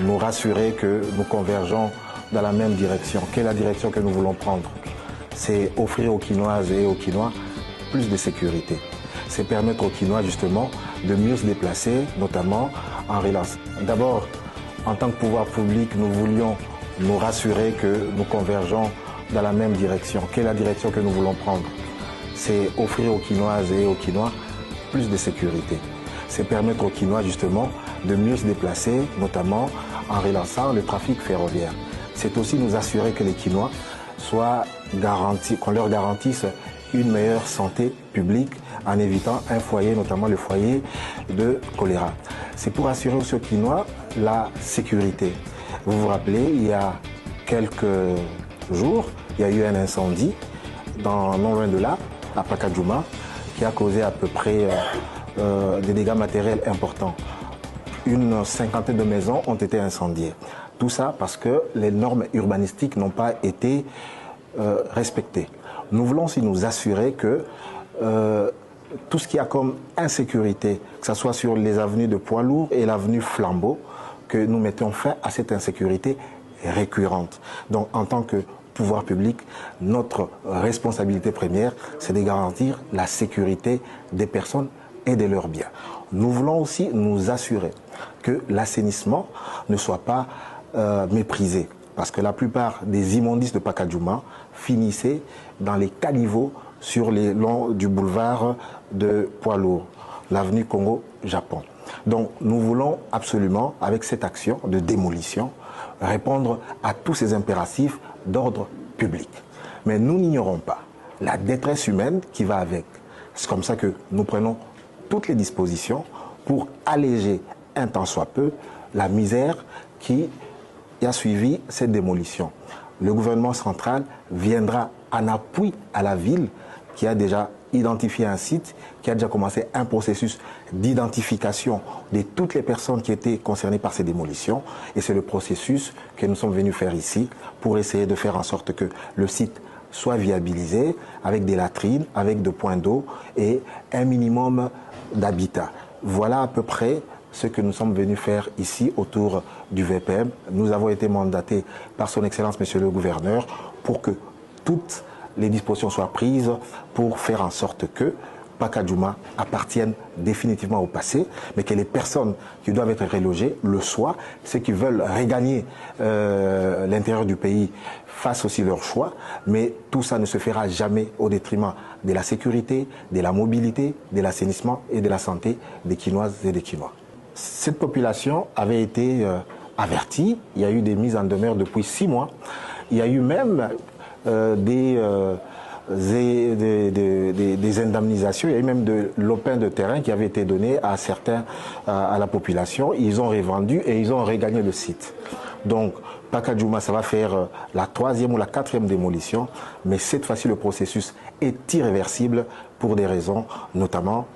nous rassurer que nous convergeons dans la même direction. Quelle est la direction que nous voulons prendre? C'est offrir aux Quinoises et aux Quinois plus de sécurité. C'est permettre aux Quinois justement de mieux se déplacer, notamment en relance. D'abord, en tant que pouvoir public, nous voulions nous rassurer que nous convergeons dans la même direction. Quelle est la direction que nous voulons prendre? C'est offrir aux Quinoises et aux Quinois plus de sécurité. C'est permettre aux Quinois justement de mieux se déplacer, notamment en relançant le trafic ferroviaire. C'est aussi nous assurer que les Quinois soient garantis, qu'on leur garantisse une meilleure santé publique en évitant un foyer, notamment le foyer de choléra. C'est pour assurer aux Quinois la sécurité. Vous vous rappelez, il y a quelques jours, il y a eu un incendie non loin de là, à Pacadjouma, qui a causé à peu près des dégâts matériels importants. Une cinquantaine de maisons ont été incendiées. Tout ça parce que les normes urbanistiques n'ont pas été respectées. Nous voulons aussi nous assurer que tout ce qu'il y a comme insécurité, que ce soit sur les avenues de poids lourds et l'avenue Flambeau, que nous mettons fin à cette insécurité récurrente. Donc en tant que pouvoir public, notre responsabilité première, c'est de garantir la sécurité des personnes et de leurs biens. Nous voulons aussi nous assurer que l'assainissement ne soit pas méprisé. Parce que la plupart des immondices de Pacadjouma finissaient dans les caniveaux sur les longs du boulevard de poids lourds, l'avenue Congo-Japon. Donc nous voulons absolument, avec cette action de démolition, répondre à tous ces impératifs d'ordre public. Mais nous n'ignorons pas la détresse humaine qui va avec. C'est comme ça que nous prenons toutes les dispositions pour alléger un tant soit peu la misère qui a suivi cette démolition. Le gouvernement central viendra en appui à la ville qui a déjà identifié un site, qui a déjà commencé un processus d'identification de toutes les personnes qui étaient concernées par ces démolitions. Et c'est le processus que nous sommes venus faire ici pour essayer de faire en sorte que le site soit viabilisé avec des latrines, avec des points d'eau et un minimum d'habitat. Voilà à peu près ce que nous sommes venus faire ici autour du VPM. Nous avons été mandatés par son Excellence, Monsieur le Gouverneur, pour que toutes les dispositions soient prises pour faire en sorte que Pacadjouma appartienne définitivement au passé, mais que les personnes qui doivent être relogées le soient, ceux qui veulent regagner l'intérieur du pays fassent aussi leur choix, mais tout ça ne se fera jamais au détriment de la sécurité, de la mobilité, de l'assainissement et de la santé des Quinoises et des Quinois. Cette population avait été avertie, il y a eu des mises en demeure depuis 6 mois, il y a eu même des indemnisations, il y a eu même de lopins de terrain qui avaient été donnés à certains, à la population. Ils ont revendu et ils ont regagné le site. Donc Pacadjouma, ça va faire la 3e ou la 4e démolition, mais cette fois-ci le processus est irréversible pour des raisons notamment